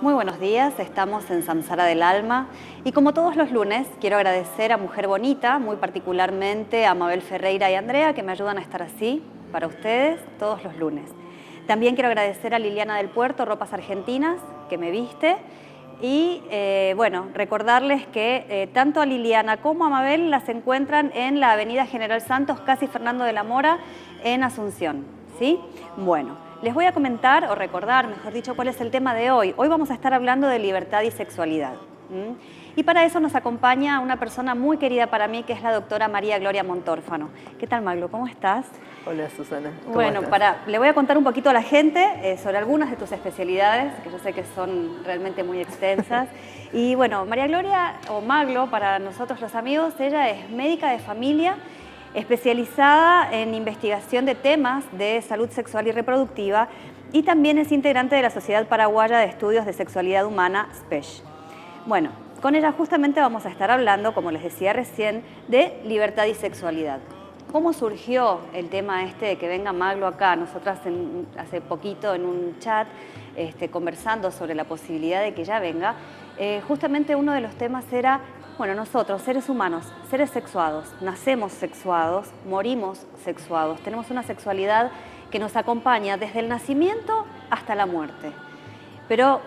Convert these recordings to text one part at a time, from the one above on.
Muy buenos días, estamos en Samsara del Alma y como todos los lunes quiero agradecer a Mujer Bonita, muy particularmente a Mabel Ferreira y Andrea que me ayudan a estar así para ustedes todos los lunes. También quiero agradecer a Liliana del Puerto, Ropas Argentinas, que me viste y bueno, recordarles que tanto a Liliana como a Mabel las encuentran en la Avenida General Santos, casi Fernando de la Mora, en Asunción, ¿sí? Bueno. Les voy a comentar, o recordar, mejor dicho, cuál es el tema de hoy. Hoy vamos a estar hablando de libertad y sexualidad. Y para eso nos acompaña una persona muy querida para mí, que es la doctora María Gloria Montórfano. ¿Qué tal, Maglo? ¿Cómo estás? Hola, Susana. Bueno, le voy a contar un poquito a la gente sobre algunas de tus especialidades, que yo sé que son realmente muy extensas. Y bueno, María Gloria, o Maglo, para nosotros los amigos, ella es médica de familia, especializada en investigación de temas de salud sexual y reproductiva y también es integrante de la Sociedad Paraguaya de Estudios de Sexualidad Humana, SPESH. Bueno, con ella justamente vamos a estar hablando, como les decía recién, de libertad y sexualidad. ¿Cómo surgió el tema de que venga Maglo acá? Nosotras hace poquito en un chat conversando sobre la posibilidad de que ella venga, justamente uno de los temas era: bueno, nosotros, seres humanos, seres sexuados, nacemos sexuados, morimos sexuados, tenemos una sexualidad que nos acompaña desde el nacimiento hasta la muerte. Pero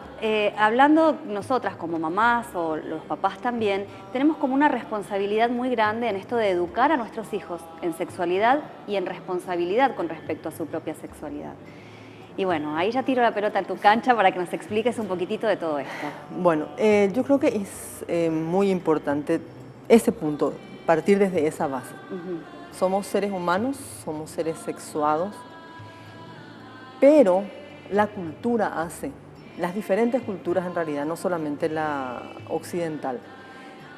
hablando nosotras como mamás o los papás también, tenemos como una responsabilidad muy grande en esto de educar a nuestros hijos en sexualidad y en responsabilidad con respecto a su propia sexualidad. Y bueno, ahí ya tiro la pelota en tu cancha para que nos expliques un poquitito de todo esto. Bueno, yo creo que es muy importante ese punto, partir desde esa base. Somos seres humanos, somos seres sexuados, pero la cultura hace, las diferentes culturas en realidad, no solamente la occidental,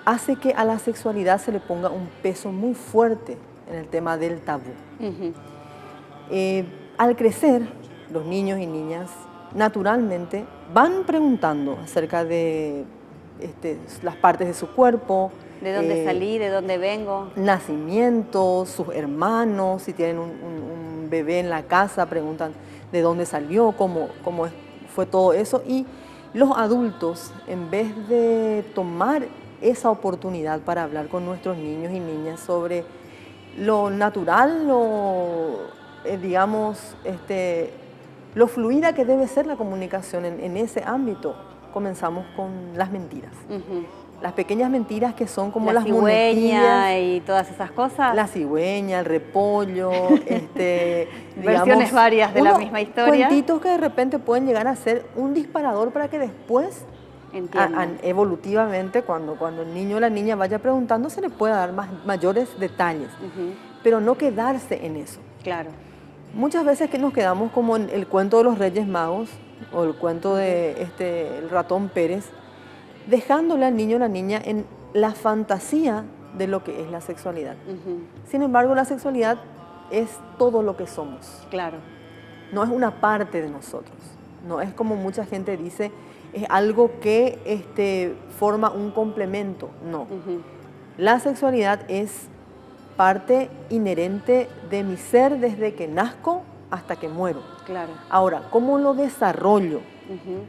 hace que a la sexualidad se le ponga un peso muy fuerte en el tema del tabú. Al crecer, los niños y niñas naturalmente van preguntando acerca de las partes de su cuerpo. ¿De dónde salí? ¿De dónde vengo? Nacimientos, sus hermanos, si tienen un bebé en la casa, preguntan de dónde salió, cómo fue todo eso. Y los adultos, en vez de tomar esa oportunidad para hablar con nuestros niños y niñas sobre lo natural, digamos, lo fluida que debe ser la comunicación en ese ámbito, comenzamos con las mentiras. Las pequeñas mentiras que son como las cigüeña y todas esas cosas. La cigüeña, el repollo, versiones varias de la misma historia. Cuentitos que de repente pueden llegar a ser un disparador para que después, evolutivamente, cuando el niño o la niña vaya preguntando, se le pueda dar mayores detalles. Pero no quedarse en eso. Claro. Muchas veces que nos quedamos como en el cuento de los Reyes Magos o el cuento de el ratón Pérez, dejándole al niño o la niña en la fantasía de lo que es la sexualidad. Sin embargo, la sexualidad es todo lo que somos. Claro. No es una parte de nosotros. No es como mucha gente dice, es algo que forma un complemento. No. La sexualidad es parte inherente de mi ser desde que nazco hasta que muero. Claro. Ahora, ¿cómo lo desarrollo?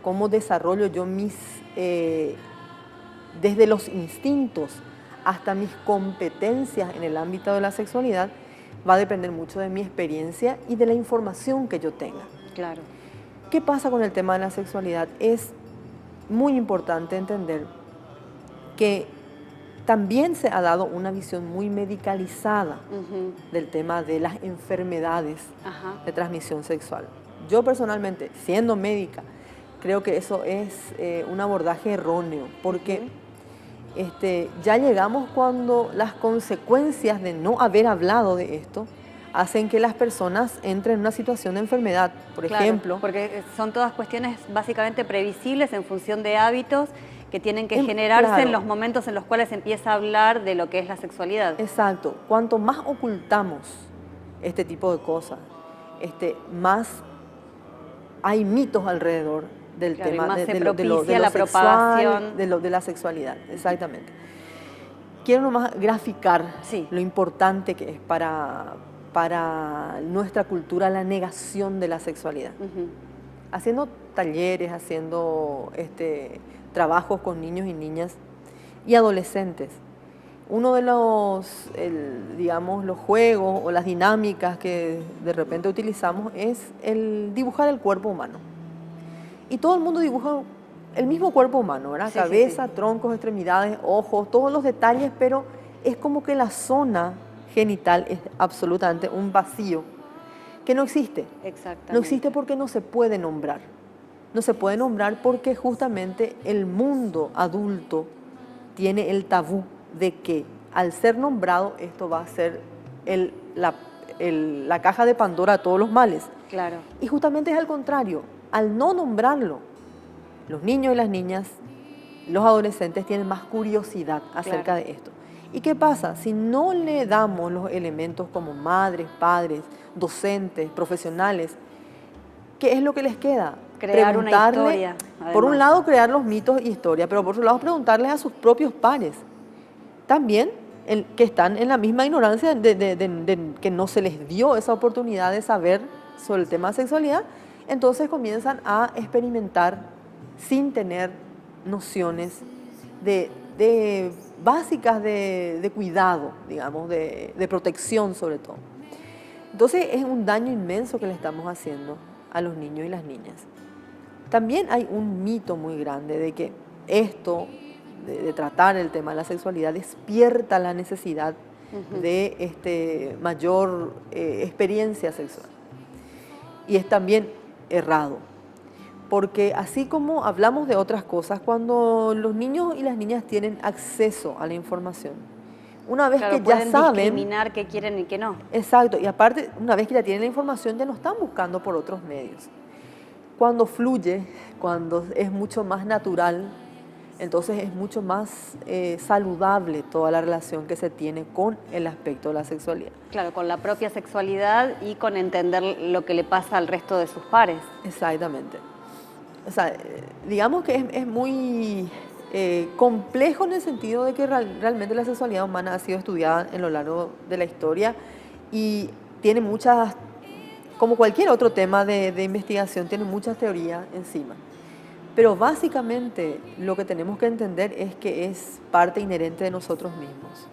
¿Cómo desarrollo yo desde los instintos hasta mis competencias en el ámbito de la sexualidad? Va a depender mucho de mi experiencia y de la información que yo tenga. Claro. ¿Qué pasa con el tema de la sexualidad? Es muy importante entender que también se ha dado una visión muy medicalizada del tema de las enfermedades de transmisión sexual. Yo personalmente, siendo médica, creo que eso es un abordaje erróneo, porque ya llegamos cuando las consecuencias de no haber hablado de esto hacen que las personas entren en una situación de enfermedad, por ejemplo. Porque son todas cuestiones básicamente previsibles en función de hábitos que tienen que generarse en los momentos en los cuales empieza a hablar de lo que es la sexualidad. Exacto. Cuanto más ocultamos este tipo de cosas, más hay mitos alrededor del tema de lo sexual, de la sexualidad. Exactamente. Quiero nomás graficar lo importante que es para nuestra cultura la negación de la sexualidad. haciendo talleres, haciendo trabajos con niños y niñas y adolescentes. Uno de digamos, los juegos o las dinámicas que de repente utilizamos es el dibujar el cuerpo humano. Y todo el mundo dibuja el mismo cuerpo humano, ¿verdad? Sí, Cabeza, sí, sí. troncos, extremidades, ojos, todos los detalles, pero es como que la zona genital es absolutamente un vacío que no existe. Exactamente. No existe porque no se puede nombrar. No se puede nombrar porque justamente el mundo adulto tiene el tabú de que al ser nombrado esto va a ser la caja de Pandora a todos los males. Claro. Y justamente es al contrario, al no nombrarlo, los niños y las niñas, los adolescentes tienen más curiosidad acerca Claro. de esto. ¿Y qué pasa? Si no le damos los elementos como madres, padres, docentes, profesionales, ¿qué es lo que les queda? Crear una historia, por un además. lado crear los mitos y historia, pero por otro lado preguntarles a sus propios pares, también que están en la misma ignorancia de que no se les dio esa oportunidad de saber sobre el tema de sexualidad, entonces comienzan a experimentar sin tener nociones básicas de cuidado, digamos, de protección sobre todo. Entonces es un daño inmenso que le estamos haciendo a los niños y las niñas. También hay un mito muy grande de que esto, de tratar el tema de la sexualidad, despierta la necesidad de mayor experiencia sexual. Y es también errado, porque así como hablamos de otras cosas, cuando los niños y las niñas tienen acceso a la información, una vez Claro, que ya pueden saben, discriminar qué quieren y qué no. exacto, y aparte, una vez que ya tienen la información, ya no están buscando por otros medios. Cuando fluye, cuando es mucho más natural, entonces es mucho más saludable toda la relación que se tiene con el aspecto de la sexualidad. Claro, con la propia sexualidad y con entender lo que le pasa al resto de sus pares. Exactamente. O sea, digamos que es muy complejo en el sentido de que realmente la sexualidad humana ha sido estudiada en lo largo de la historia y tiene muchas, como cualquier otro tema de investigación, tiene muchas teorías encima. Pero básicamente lo que tenemos que entender es que es parte inherente de nosotros mismos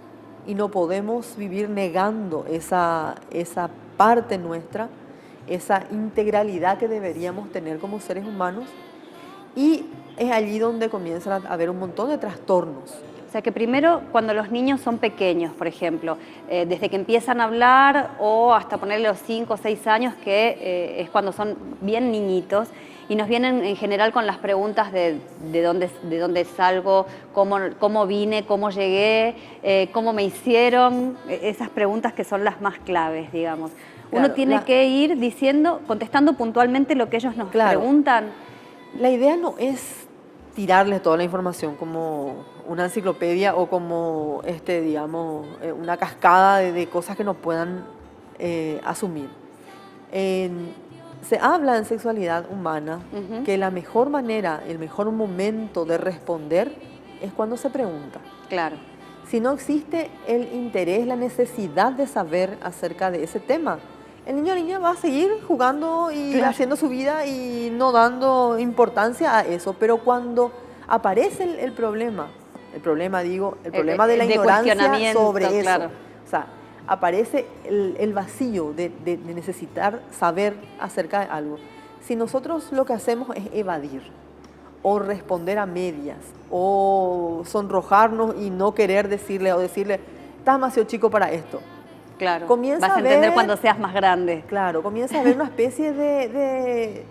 y no podemos vivir negando esa parte nuestra, esa integralidad que deberíamos tener como seres humanos, y es allí donde comienzan a haber un montón de trastornos. O sea que primero, cuando los niños son pequeños, por ejemplo, desde que empiezan a hablar o hasta ponerle los 5 o 6 años, que es cuando son bien niñitos, y nos vienen en general con las preguntas de dónde salgo, cómo vine, cómo llegué, cómo me hicieron, esas preguntas que son las más claves, digamos. Claro, uno tiene que ir contestando puntualmente lo que ellos nos preguntan. La idea no es tirarles toda la información como una enciclopedia o como, digamos, una cascada de cosas que no puedan asumir. Se habla en sexualidad humana que la mejor manera, el mejor momento de responder es cuando se pregunta. Claro. Si no existe el interés, la necesidad de saber acerca de ese tema, el niño o niña va a seguir jugando y haciendo su vida y no dando importancia a eso. Pero cuando aparece el problema de la ignorancia sobre claro. eso, o sea, aparece el vacío de necesitar saber acerca de algo. Si nosotros lo que hacemos es evadir o responder a medias o sonrojarnos y no querer decirle o decirle, estás demasiado chico para esto. Claro, vas a entender cuando seas más grande. Claro, comienza a haber una especie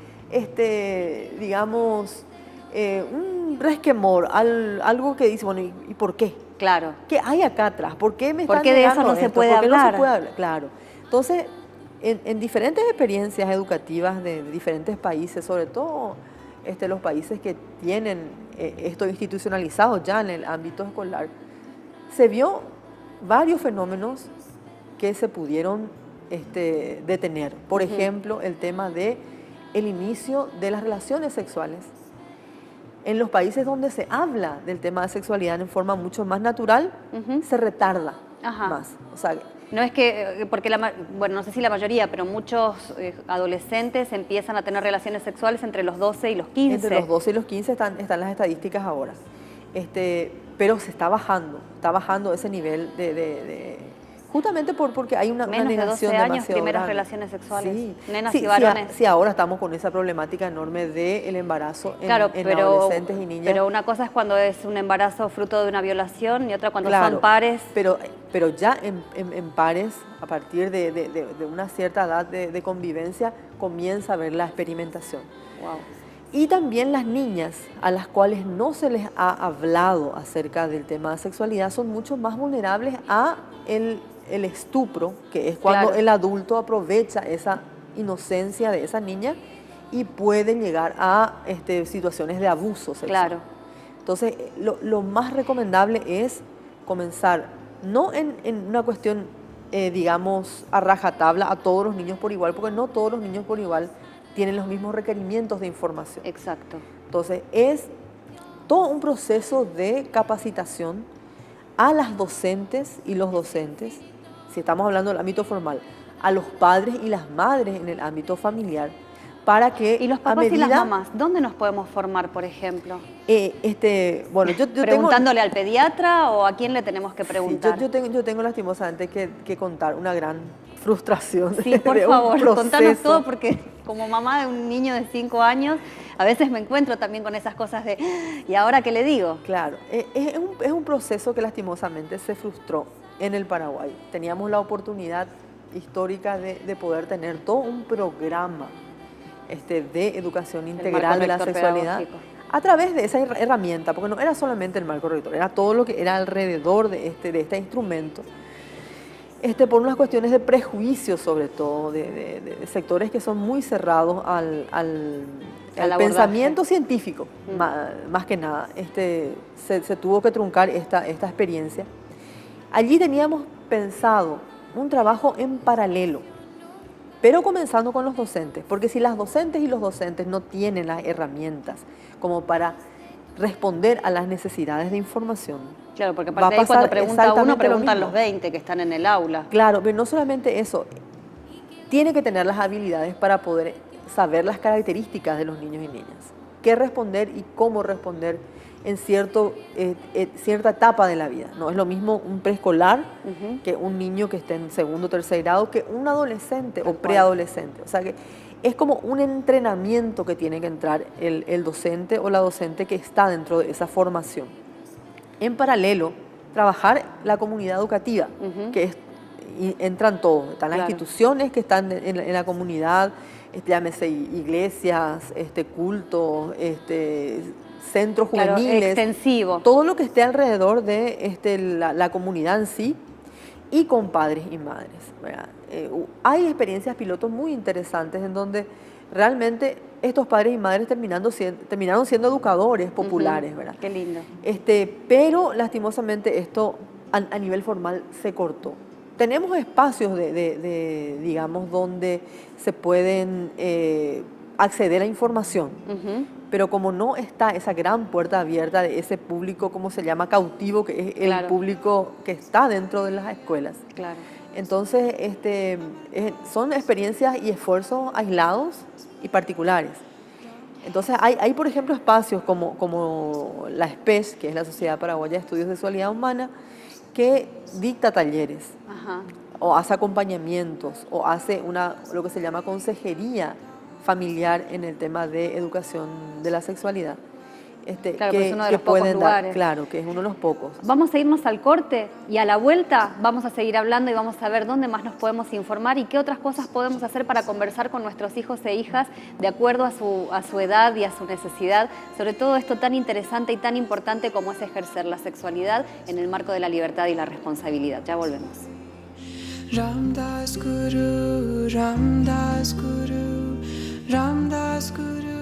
digamos, un resquemor, algo que dice, bueno, ¿y por qué? Claro. ¿Qué hay acá atrás? ¿Por qué me están negando de eso no esto? se puede ¿Por qué hablar? no se puede hablar? Claro. Entonces, en diferentes experiencias educativas de diferentes países, sobre todo los países que tienen esto institucionalizado ya en el ámbito escolar, se vio varios fenómenos que se pudieron detener. Por ejemplo, el tema del inicio de las relaciones sexuales. En los países donde se habla del tema de sexualidad en forma mucho más natural, se retarda más. O sea, No es que, porque bueno, no sé si la mayoría, pero muchos adolescentes empiezan a tener relaciones sexuales entre los 12 y los 15. Entre los 12 y los 15 están las estadísticas ahora. Pero se está bajando ese nivel justamente porque hay una Menos negación de 12 años, demasiado primeras grande. relaciones sexuales, Sí. nenas Sí, y varones. Sí, ahora estamos con esa problemática enorme del embarazo en pero, adolescentes y niñas. Pero una cosa es cuando es un embarazo fruto de una violación y otra cuando Claro, son pares. Pero ya en pares, a partir de una cierta edad de convivencia, comienza a haber la experimentación. Wow. Y también las niñas a las cuales no se les ha hablado acerca del tema de sexualidad son mucho más vulnerables a el estupro, que es cuando el adulto aprovecha esa inocencia de esa niña y puede llegar a situaciones de abuso sexual. Claro. Entonces, lo más recomendable es comenzar, no en una cuestión, digamos, a rajatabla a todos los niños por igual, porque no todos los niños por igual tienen los mismos requerimientos de información. Exacto. Entonces, es todo un proceso de capacitación a las docentes y los docentes, si estamos hablando del ámbito formal, a los padres y las madres en el ámbito familiar, para que ¿Y los papás y las mamás? ¿Dónde nos podemos formar, por ejemplo? Bueno, yo ¿Preguntándole al pediatra o a quién le tenemos que preguntar? Sí, yo tengo lastimosamente que contar una gran frustración. Sí, por favor, contanos todo, porque como mamá de un niño de 5 años, a veces me encuentro también con esas cosas de ¿y ahora qué le digo? Claro, es un proceso que lastimosamente se frustró en el Paraguay. Teníamos la oportunidad histórica de poder tener todo un programa de educación integral de la sexualidad a través de esa herramienta, porque no era solamente el marco rector, era todo lo que era alrededor de este instrumento. Por unas cuestiones de prejuicios, sobre todo, de sectores que son muy cerrados al pensamiento científico, más que nada. Se tuvo que truncar esta experiencia. Allí teníamos pensado un trabajo en paralelo, pero comenzando con los docentes, porque si las docentes y los docentes no tienen las herramientas como para responder a las necesidades de información. Claro, porque aparte de ahí cuando pregunta uno, preguntan los 20 que están en el aula. Claro, pero no solamente eso, tiene que tener las habilidades para poder saber las características de los niños y niñas, qué responder y cómo responder en cierta etapa de la vida. No es lo mismo un preescolar que un niño que esté en segundo o tercer grado, que un adolescente o preadolescente. O sea que es como un entrenamiento que tiene que entrar el docente o la docente que está dentro de esa formación. En paralelo, trabajar la comunidad educativa, que entran todos. Están las instituciones que están en la comunidad, llámese iglesias, cultos, centros juveniles, extensivo. Todo lo que esté alrededor de la comunidad en sí, y con padres y madres, ¿verdad? Hay experiencias pilotos muy interesantes en donde realmente estos padres y madres terminaron siendo educadores populares, ¿verdad? Qué lindo. Pero lastimosamente esto a nivel formal se cortó. Tenemos espacios digamos, donde se pueden acceder a información, pero como no está esa gran puerta abierta de ese público, como se llama, cautivo, que es el público que está dentro de las escuelas. Claro. Entonces, son experiencias y esfuerzos aislados y particulares. Entonces, hay por ejemplo, espacios como la SPES, que es la Sociedad Paraguaya de Estudios de Sexualidad Humana, que dicta talleres, o hace acompañamientos, o hace lo que se llama consejería familiar en el tema de educación de la sexualidad. Claro, que es uno de los pocos lugares. Claro, que es uno de los pocos. Vamos a irnos al corte y a la vuelta vamos a seguir hablando y vamos a ver dónde más nos podemos informar y qué otras cosas podemos hacer para conversar con nuestros hijos e hijas de acuerdo a su edad y a su necesidad, sobre todo esto tan interesante y tan importante como es ejercer la sexualidad en el marco de la libertad y la responsabilidad. Ya volvemos. Ramdas Guru, Ramdas Guru, Ramdas Guru.